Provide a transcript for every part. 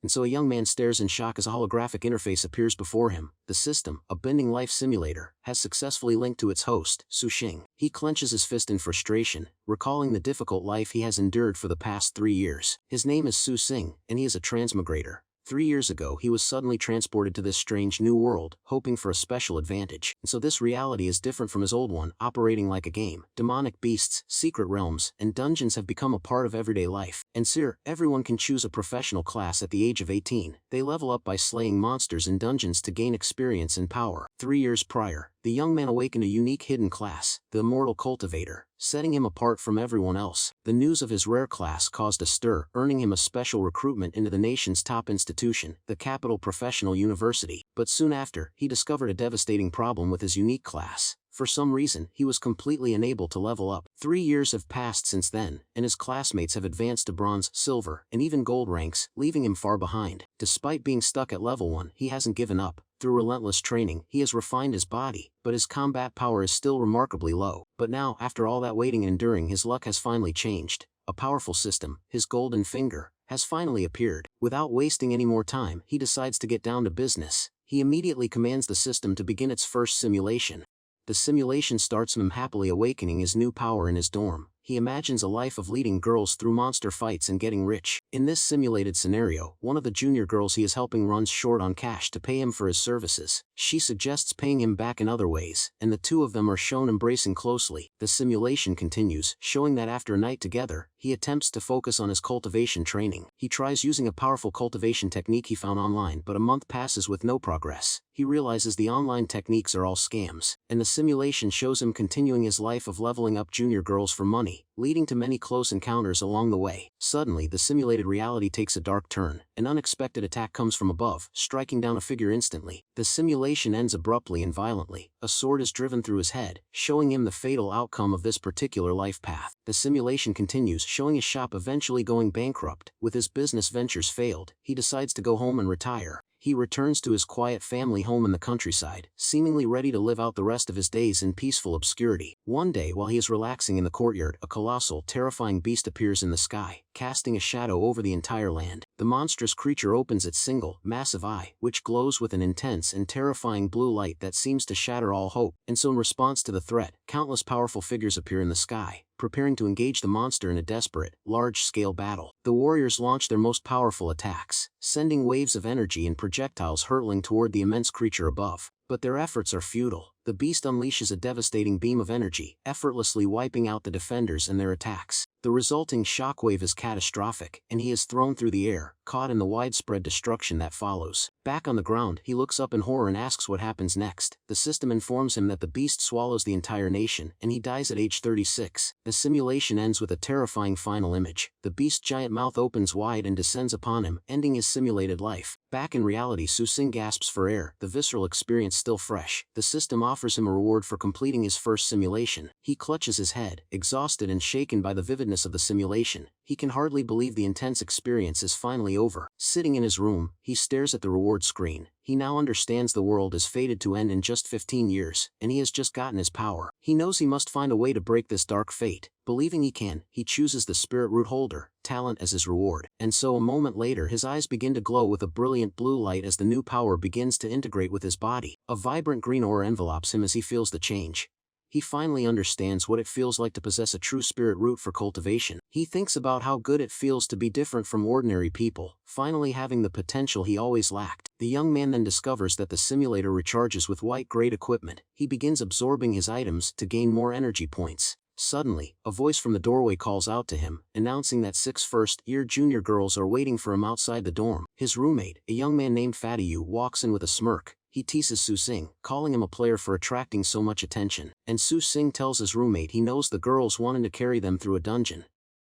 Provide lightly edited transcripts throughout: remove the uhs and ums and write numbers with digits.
And so a young man stares in shock as a holographic interface appears before him. The system, a bending life simulator, has successfully linked to its host, Su-Xing. He clenches his fist in frustration, recalling the difficult life he has endured for the past 3 years. His name is Su-Xing, and he is a transmigrator. 3 years ago he was suddenly transported to this strange new world, hoping for a special advantage. And so this reality is different from his old one, operating like a game. Demonic beasts, secret realms, and dungeons have become a part of everyday life. And sir, everyone can choose a professional class at the age of 18. They level up by slaying monsters in dungeons to gain experience and power. 3 years prior, the young man awakened a unique hidden class, the immortal cultivator, setting him apart from everyone else. The news of his rare class caused a stir, earning him a special recruitment into the nation's top institution, the Capital Professional University. But soon after, he discovered a devastating problem with his unique class. For some reason, he was completely unable to level up. 3 years have passed since then, and his classmates have advanced to bronze, silver, and even gold ranks, leaving him far behind. Despite being stuck at level 1, he hasn't given up. Through relentless training, he has refined his body, but his combat power is still remarkably low. But now, after all that waiting and enduring, his luck has finally changed. A powerful system, his golden finger, has finally appeared. Without wasting any more time, he decides to get down to business. He immediately commands the system to begin its first simulation. The simulation starts him happily awakening his new power in his dorm. He imagines a life of leading girls through monster fights and getting rich. In this simulated scenario, one of the junior girls he is helping runs short on cash to pay him for his services. She suggests paying him back in other ways, and the two of them are shown embracing closely. The simulation continues, showing that after a night together, he attempts to focus on his cultivation training. He tries using a powerful cultivation technique he found online, but a month passes with no progress. He realizes the online techniques are all scams, and the simulation shows him continuing his life of leveling up junior girls for money, leading to many close encounters along the way. Suddenly, the simulated reality takes a dark turn. An unexpected attack comes from above, striking down a figure instantly. The simulation ends abruptly and violently. A sword is driven through his head, showing him the fatal outcome of this particular life path. The simulation continues, showing his shop eventually going bankrupt. With his business ventures failed, he decides to go home and retire. He returns to his quiet family home in the countryside, seemingly ready to live out the rest of his days in peaceful obscurity. One day while he is relaxing in the courtyard, a colossal, terrifying beast appears in the sky, casting a shadow over the entire land. The monstrous creature opens its single, massive eye, which glows with an intense and terrifying blue light that seems to shatter all hope. And so in response to the threat, countless powerful figures appear in the sky, preparing to engage the monster in a desperate, large-scale battle. The warriors launch their most powerful attacks, sending waves of energy and projectiles hurtling toward the immense creature above. But their efforts are futile. The beast unleashes a devastating beam of energy, effortlessly wiping out the defenders and their attacks. The resulting shockwave is catastrophic, and he is thrown through the air, caught in the widespread destruction that follows. Back on the ground, he looks up in horror and asks what happens next. The system informs him that the beast swallows the entire nation, and he dies at age 36. The simulation ends with a terrifying final image. The beast's giant mouth opens wide and descends upon him, ending his simulated life. Back in reality, Su-Xing gasps for air, the visceral experience still fresh. The system offers him a reward for completing his first simulation. He clutches his head, exhausted and shaken by the vividness of the simulation. He can hardly believe the intense experience is finally over. Sitting in his room, he stares at the reward screen. He now understands the world is fated to end in just 15 years, and he has just gotten his power. He knows he must find a way to break this dark fate. Believing he can, he chooses the spirit root holder, talent, as his reward. And so a moment later his eyes begin to glow with a brilliant blue light as the new power begins to integrate with his body. A vibrant green aura envelopes him as he feels the change. He finally understands what it feels like to possess a true spirit root for cultivation. He thinks about how good it feels to be different from ordinary people, finally having the potential he always lacked. The young man then discovers that the simulator recharges with white-grade equipment. He begins absorbing his items to gain more energy points. Suddenly, a voice from the doorway calls out to him, announcing that 6 first-year junior girls are waiting for him outside the dorm. His roommate, a young man named Fatiyu, walks in with a smirk. He teases Su-Xing, calling him a player for attracting so much attention. And Su-Xing tells his roommate he knows the girls wanted to carry them through a dungeon.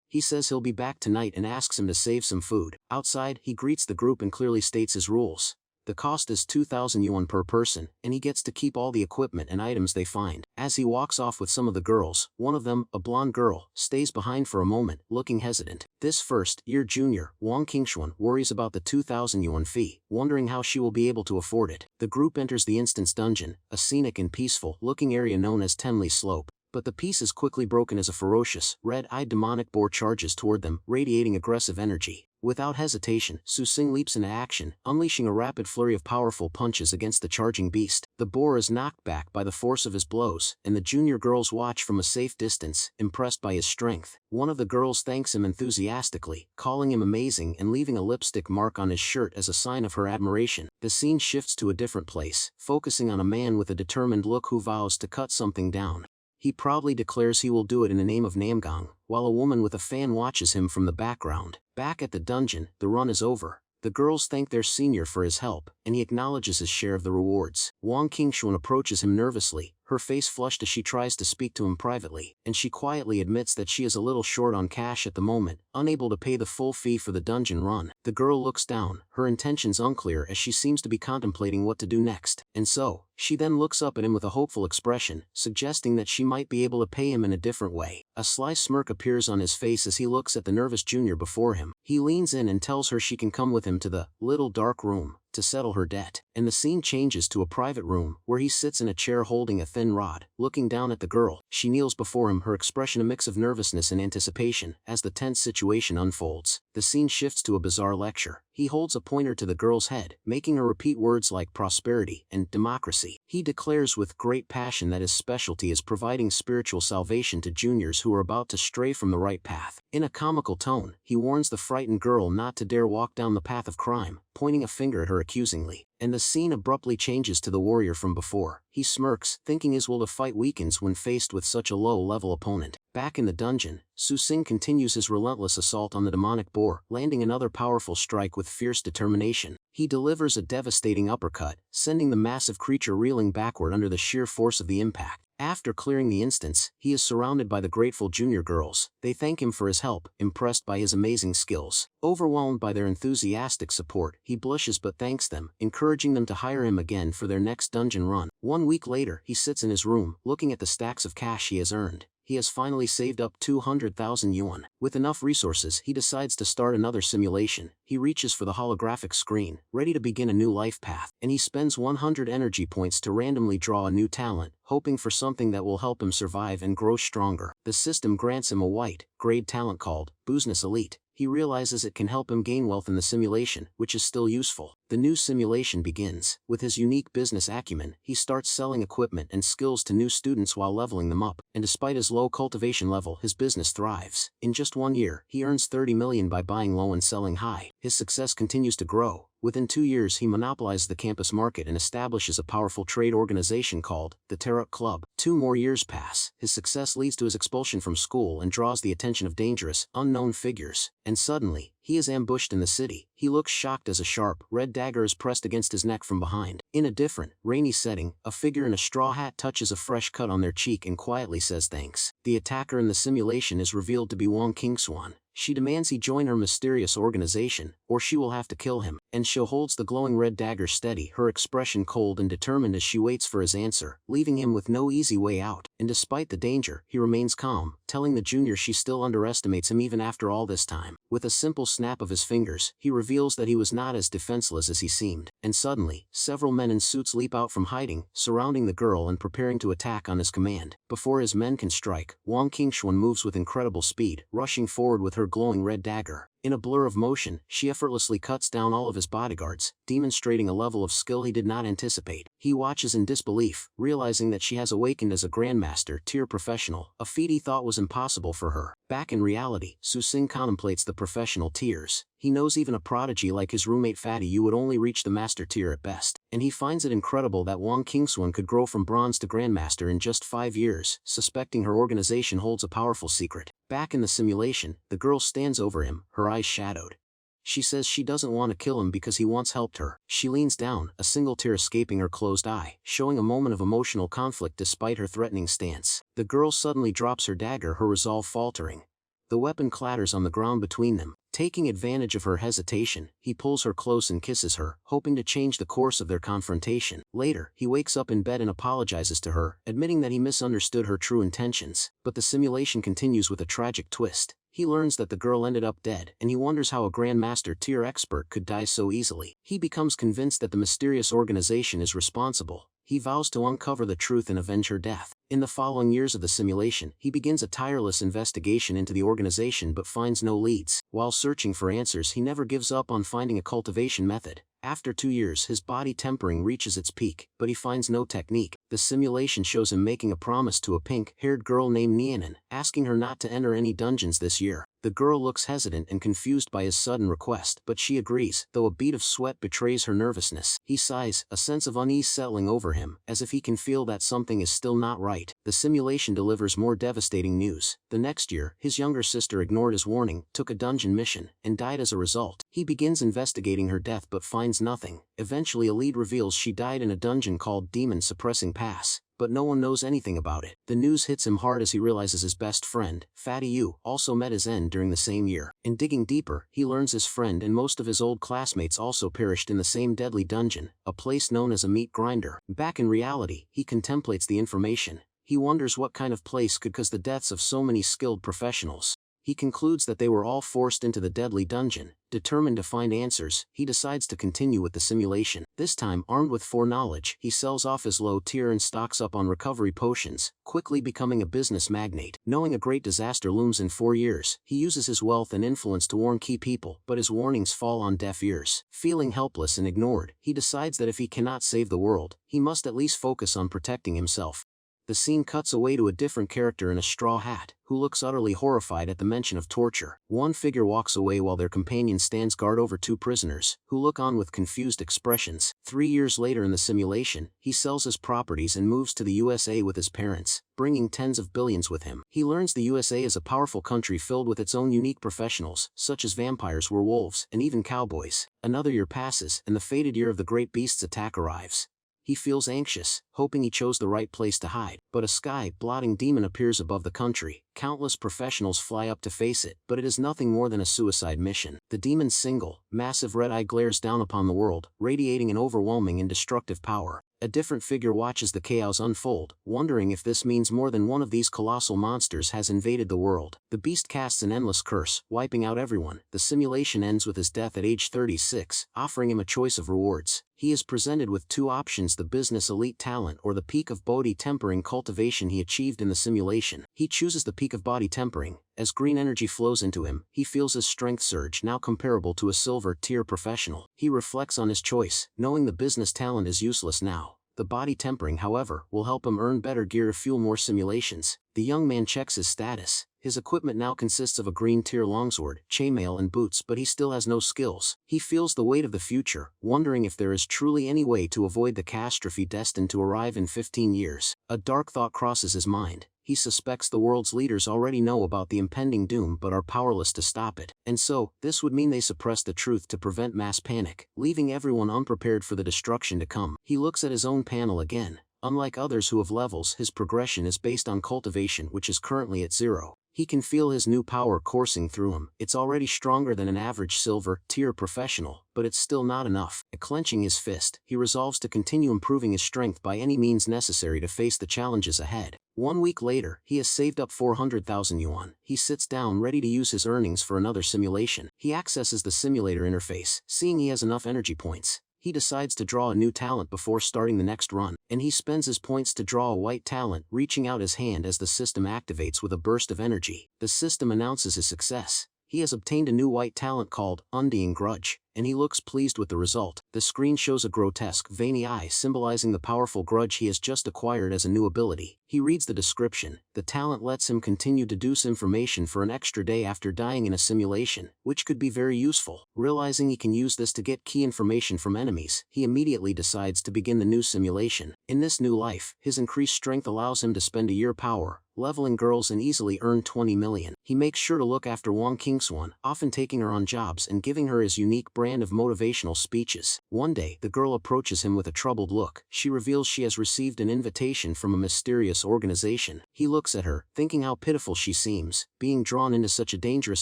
He says he'll be back tonight and asks him to save some food. Outside, he greets the group and clearly states his rules. The cost is 2,000 yuan per person, and he gets to keep all the equipment and items they find. As he walks off with some of the girls, one of them, a blonde girl, stays behind for a moment, looking hesitant. This first-year junior, Wang Qingxuan, worries about the 2,000 yuan fee, wondering how she will be able to afford it. The group enters the instance dungeon, a scenic and peaceful-looking area known as Tenli Slope. But the peace is quickly broken as a ferocious, red-eyed demonic boar charges toward them, radiating aggressive energy. Without hesitation, Su Xing leaps into action, unleashing a rapid flurry of powerful punches against the charging beast. The boar is knocked back by the force of his blows, and the junior girls watch from a safe distance, impressed by his strength. One of the girls thanks him enthusiastically, calling him amazing and leaving a lipstick mark on his shirt as a sign of her admiration. The scene shifts to a different place, focusing on a man with a determined look who vows to cut something down. He proudly declares he will do it in the name of Namgang, while a woman with a fan watches him from the background. Back at the dungeon, the run is over. The girls thank their senior for his help, and he acknowledges his share of the rewards. Wang Qingxuan approaches him nervously, her face flushed as she tries to speak to him privately, and she quietly admits that she is a little short on cash at the moment, unable to pay the full fee for the dungeon run. The girl looks down, her intentions unclear as she seems to be contemplating what to do next. And so, she then looks up at him with a hopeful expression, suggesting that she might be able to pay him in a different way. A sly smirk appears on his face as he looks at the nervous junior before him. He leans in and tells her she can come with him to the little dark room to settle her debt, and the scene changes to a private room where he sits in a chair holding a thin rod, looking down at the girl. She kneels before him, her expression a mix of nervousness and anticipation. As the tense situation unfolds, the scene shifts to a bizarre lecture. He holds a pointer to the girl's head, making her repeat words like prosperity and democracy. He declares with great passion that his specialty is providing spiritual salvation to juniors who are about to stray from the right path. In a comical tone, he warns the frightened girl not to dare walk down the path of crime, pointing a finger at her accusingly. And the scene abruptly changes to the warrior from before. He smirks, thinking his will to fight weakens when faced with such a low-level opponent. Back in the dungeon, Su Xing continues his relentless assault on the demonic boar, landing another powerful strike with fierce determination. He delivers a devastating uppercut, sending the massive creature reeling backward under the sheer force of the impact. After clearing the instance, he is surrounded by the grateful junior girls. They thank him for his help, impressed by his amazing skills. Overwhelmed by their enthusiastic support, he blushes but thanks them, encouraging them to hire him again for their next dungeon run. 1 week later, he sits in his room, looking at the stacks of cash he has earned. He has finally saved up 200,000 yuan. With enough resources, he decides to start another simulation. He reaches for the holographic screen, ready to begin a new life path, and he spends 100 energy points to randomly draw a new talent, hoping for something that will help him survive and grow stronger. The system grants him a white-grade talent called Business Elite. He realizes it can help him gain wealth in the simulation, which is still useful. The new simulation begins. With his unique business acumen, he starts selling equipment and skills to new students while leveling them up, and despite his low cultivation level, his business thrives. In just 1 year, he earns 30 million by buying low and selling high. His success continues to grow. Within 2 years, he monopolizes the campus market and establishes a powerful trade organization called the Tarot Club. 2 more years pass. His success leads to his expulsion from school and draws the attention of dangerous, unknown figures. And suddenly, he is ambushed in the city. He looks shocked as a sharp, red dagger is pressed against his neck from behind. In a different, rainy setting, a figure in a straw hat touches a fresh cut on their cheek and quietly says thanks. The attacker in the simulation is revealed to be Wang Qingxuan. She demands he join her mysterious organization, or she will have to kill him, and she holds the glowing red dagger steady, her expression cold and determined as she waits for his answer, leaving him with no easy way out. And despite the danger, he remains calm, telling the junior she still underestimates him even after all this time. With a simple snap of his fingers, he reveals that he was not as defenseless as he seemed, and suddenly, several men in suits leap out from hiding, surrounding the girl and preparing to attack on his command. Before his men can strike, Wang Qingxuan moves with incredible speed, rushing forward with her glowing red dagger. In a blur of motion, she effortlessly cuts down all of his bodyguards, demonstrating a level of skill he did not anticipate. He watches in disbelief, realizing that she has awakened as a Grandmaster tier professional, a feat he thought was impossible for her. Back in reality, Su Xing contemplates the professional tiers. He knows even a prodigy like his roommate Fatty Yu would only reach the master tier at best, and he finds it incredible that Wang Qingxuan could grow from bronze to Grandmaster in just 5 years, suspecting her organization holds a powerful secret. Back in the simulation, the girl stands over him, her eyes shadowed. She says she doesn't want to kill him because he once helped her. She leans down, a single tear escaping her closed eye, showing a moment of emotional conflict despite her threatening stance. The girl suddenly drops her dagger, her resolve faltering. The weapon clatters on the ground between them. Taking advantage of her hesitation, he pulls her close and kisses her, hoping to change the course of their confrontation. Later, he wakes up in bed and apologizes to her, admitting that he misunderstood her true intentions. But the simulation continues with a tragic twist. He learns that the girl ended up dead, and he wonders how a Grandmaster tier expert could die so easily. He becomes convinced that the mysterious organization is responsible. He vows to uncover the truth and avenge her death. In the following years of the simulation, he begins a tireless investigation into the organization but finds no leads. While searching for answers, he never gives up on finding a cultivation method. After 2 years, his body tempering reaches its peak, but he finds no technique. The simulation shows him making a promise to a pink-haired girl named Nianin, asking her not to enter any dungeons this year. The girl looks hesitant and confused by his sudden request, but she agrees, though a bead of sweat betrays her nervousness. He sighs, a sense of unease settling over him, as if he can feel that something is still not right. The simulation delivers more devastating news. The next year, his younger sister ignored his warning, took a dungeon mission, and died as a result. He begins investigating her death but finds nothing. Eventually a lead reveals she died in a dungeon called Demon Suppressing Pass, but no one knows anything about it. The news hits him hard as he realizes his best friend, Fatty Yu, also met his end during the same year. In digging deeper, he learns his friend and most of his old classmates also perished in the same deadly dungeon, a place known as a meat grinder. Back in reality, he contemplates the information. He wonders what kind of place could cause the deaths of so many skilled professionals. He concludes that they were all forced into the deadly dungeon. Determined to find answers, he decides to continue with the simulation. This time, armed with foreknowledge, he sells off his low tier and stocks up on recovery potions, quickly becoming a business magnate. Knowing a great disaster looms in 4 years, he uses his wealth and influence to warn key people, but his warnings fall on deaf ears. Feeling helpless and ignored, he decides that if he cannot save the world, he must at least focus on protecting himself. The scene cuts away to a different character in a straw hat, who looks utterly horrified at the mention of torture. One figure walks away while their companion stands guard over 2 prisoners, who look on with confused expressions. 3 years later in the simulation, he sells his properties and moves to the USA with his parents, bringing tens of billions with him. He learns the USA is a powerful country filled with its own unique professionals, such as vampires, werewolves, and even cowboys. Another year passes, and the fated year of the Great Beast's attack arrives. He feels anxious, hoping he chose the right place to hide, but a sky-blotting demon appears above the country. Countless professionals fly up to face it, but it is nothing more than a suicide mission. The demon's single, massive red eye glares down upon the world, radiating an overwhelming and destructive power. A different figure watches the chaos unfold, wondering if this means more than one of these colossal monsters has invaded the world. The beast casts an endless curse, wiping out everyone. The simulation ends with his death at age 36, offering him a choice of rewards. He is presented with 2 options: the business elite talent or the peak of body tempering cultivation he achieved in the simulation. He chooses the peak of body tempering. As green energy flows into him, he feels his strength surge, now comparable to a silver-tier professional. He reflects on his choice, knowing the business talent is useless now. The body tempering, however, will help him earn better gear to fuel more simulations. The young man checks his status. His equipment now consists of a green-tier longsword, chainmail and boots, but he still has no skills. He feels the weight of the future, wondering if there is truly any way to avoid the catastrophe destined to arrive in 15 years. A dark thought crosses his mind. He suspects the world's leaders already know about the impending doom but are powerless to stop it. And so, this would mean they suppress the truth to prevent mass panic, leaving everyone unprepared for the destruction to come. He looks at his own panel again. Unlike others who have levels, his progression is based on cultivation, which is currently at 0. He can feel his new power coursing through him. It's already stronger than an average silver-tier professional, but it's still not enough. Clenching his fist, he resolves to continue improving his strength by any means necessary to face the challenges ahead. 1 week later, he has saved up 400,000 yuan. He sits down ready to use his earnings for another simulation. He accesses the simulator interface, seeing he has enough energy points. He decides to draw a new talent before starting the next run, and he spends his points to draw a white talent, reaching out his hand as the system activates with a burst of energy. The system announces his success. He has obtained a new white talent called Undying Grudge, and he looks pleased with the result. The screen shows a grotesque, veiny eye symbolizing the powerful grudge he has just acquired as a new ability. He reads the description. The talent lets him continue to deduce information for an extra day after dying in a simulation, which could be very useful. Realizing he can use this to get key information from enemies, he immediately decides to begin the new simulation. In this new life, his increased strength allows him to spend a year power, leveling girls and easily earn 20 million. He makes sure to look after Wang Kingswan, often taking her on jobs and giving her his unique brand of motivational speeches. One day, the girl approaches him with a troubled look. She reveals she has received an invitation from a mysterious organization. He looks at her, thinking how pitiful she seems, being drawn into such a dangerous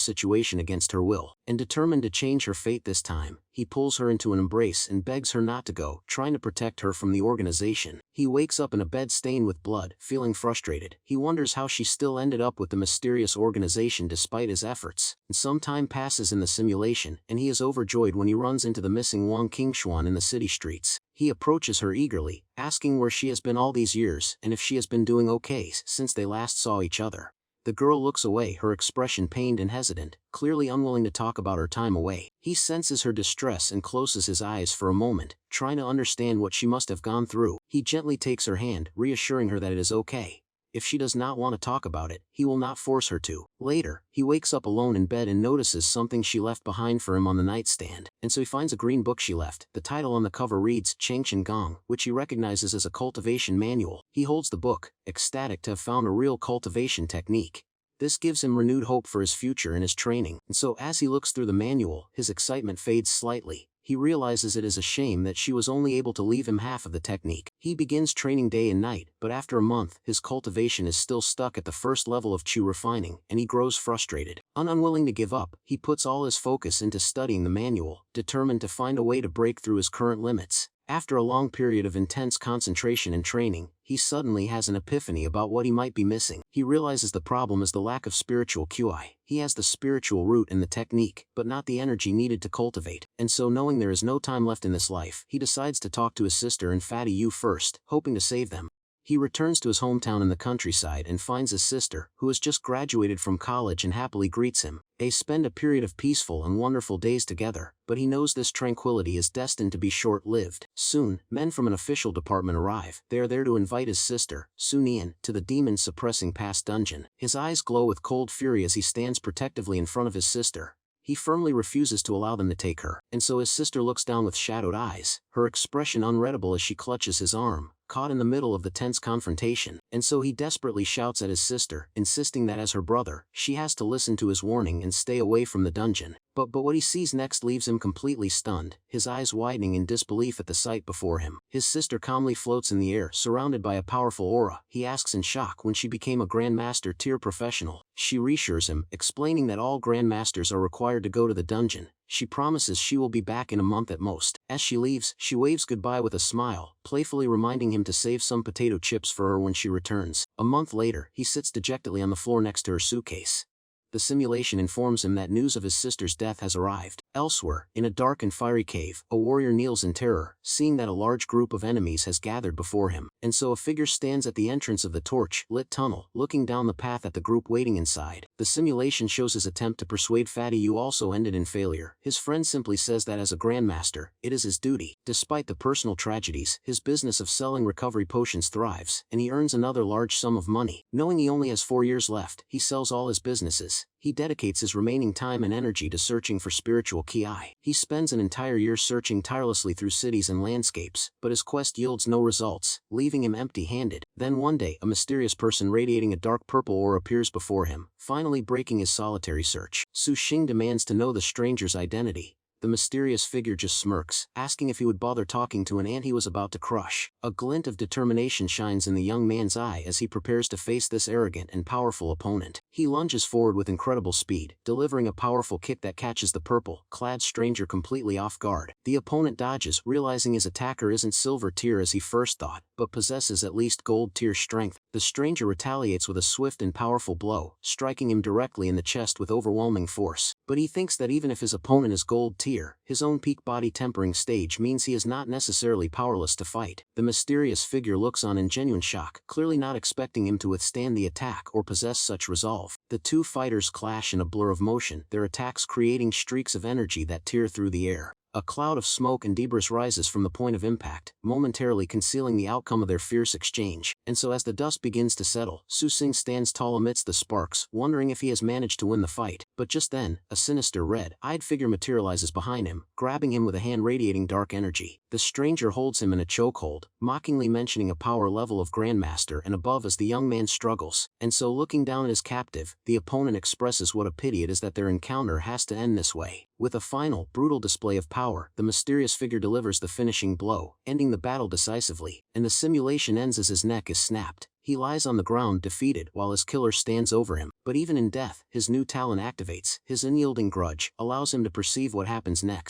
situation against her will. And determined to change her fate this time, he he pulls her into an embrace and begs her not to go, trying to protect her from the organization. He wakes up in a bed stained with blood, feeling frustrated. He wonders how she still ended up with the mysterious organization despite his efforts. And some time passes in the simulation, and he is overjoyed when he runs into the missing Wang Qingshuan in the city streets. He approaches her eagerly, asking where she has been all these years and if she has been doing okay since they last saw each other. The girl looks away, her expression pained and hesitant, clearly unwilling to talk about her time away. He senses her distress and closes his eyes for a moment, trying to understand what she must have gone through. He gently takes her hand, reassuring her that it is okay. If she does not want to talk about it, he will not force her to. Later, he wakes up alone in bed and notices something she left behind for him on the nightstand, and so he finds a green book she left. The title on the cover reads Chengchen Gong, which he recognizes as a cultivation manual. He holds the book, ecstatic to have found a real cultivation technique. This gives him renewed hope for his future and his training, and so as he looks through the manual, his excitement fades slightly. He realizes it is a shame that she was only able to leave him half of the technique. He begins training day and night, but after a month, his cultivation is still stuck at the first level of Chu refining, and he grows frustrated. Unwilling to give up, he puts all his focus into studying the manual, determined to find a way to break through his current limits. After a long period of intense concentration and training, he suddenly has an epiphany about what he might be missing. He realizes the problem is the lack of spiritual QI. He has the spiritual root and the technique, but not the energy needed to cultivate. And so, knowing there is no time left in this life, he decides to talk to his sister and Fatty Yu first, hoping to save them. He returns to his hometown in the countryside and finds his sister, who has just graduated from college, and happily greets him. They spend a period of peaceful and wonderful days together, but he knows this tranquility is destined to be short-lived. Soon, men from an official department arrive. They are there to invite his sister, Su Nian, to the demon-suppressing past dungeon. His eyes glow with cold fury as he stands protectively in front of his sister. He firmly refuses to allow them to take her, and so his sister looks down with shadowed eyes, her expression unreadable as she clutches his arm, caught in the middle of the tense confrontation. And so he desperately shouts at his sister, insisting that as her brother, she has to listen to his warning and stay away from the dungeon. But what he sees next leaves him completely stunned, his eyes widening in disbelief at the sight before him. His sister calmly floats in the air, surrounded by a powerful aura. He asks in shock when she became a Grandmaster tier professional. She reassures him, explaining that all Grandmasters are required to go to the dungeon. She promises she will be back in a month at most. As she leaves, she waves goodbye with a smile, playfully reminding him to save some potato chips for her when she returns. A month later, he sits dejectedly on the floor next to her suitcase. The simulation informs him that news of his sister's death has arrived. Elsewhere, in a dark and fiery cave, a warrior kneels in terror, seeing that a large group of enemies has gathered before him. And so a figure stands at the entrance of the torch-lit tunnel, looking down the path at the group waiting inside. The simulation shows his attempt to persuade Fatty Yu also ended in failure. His friend simply says that as a Grandmaster, it is his duty. Despite the personal tragedies, his business of selling recovery potions thrives, and he earns another large sum of money. Knowing he only has 4 years left, he sells all his businesses. He dedicates his remaining time and energy to searching for spiritual ki. He spends an entire year searching tirelessly through cities and landscapes, but his quest yields no results, leaving him empty-handed. Then one day, a mysterious person radiating a dark purple aura appears before him, finally breaking his solitary search. Su Xing demands to know the stranger's identity. The mysterious figure just smirks, asking if he would bother talking to an ant he was about to crush. A glint of determination shines in the young man's eye as he prepares to face this arrogant and powerful opponent. He lunges forward with incredible speed, delivering a powerful kick that catches the purple-clad stranger completely off guard. The opponent dodges, realizing his attacker isn't silver tier as he first thought, but possesses at least gold tier strength. The stranger retaliates with a swift and powerful blow, striking him directly in the chest with overwhelming force. But he thinks that even if his opponent is gold tier, his own peak body tempering stage means he is not necessarily powerless to fight. The mysterious figure looks on in genuine shock, clearly not expecting him to withstand the attack or possess such resolve. The two fighters clash in a blur of motion, their attacks creating streaks of energy that tear through the air. A cloud of smoke and debris rises from the point of impact, momentarily concealing the outcome of their fierce exchange. And so as the dust begins to settle, Su Xing stands tall amidst the sparks, wondering if he has managed to win the fight. But just then, a sinister red-eyed figure materializes behind him, grabbing him with a hand radiating dark energy. The stranger holds him in a chokehold, mockingly mentioning a power level of Grandmaster and above as the young man struggles. And so looking down at his captive, the opponent expresses what a pity it is that their encounter has to end this way. With a final, brutal display of power, the mysterious figure delivers the finishing blow, ending the battle decisively, and the simulation ends as his neck is snapped. He lies on the ground defeated while his killer stands over him. But even in death, his new talent activates. His unyielding grudge allows him to perceive what happens next.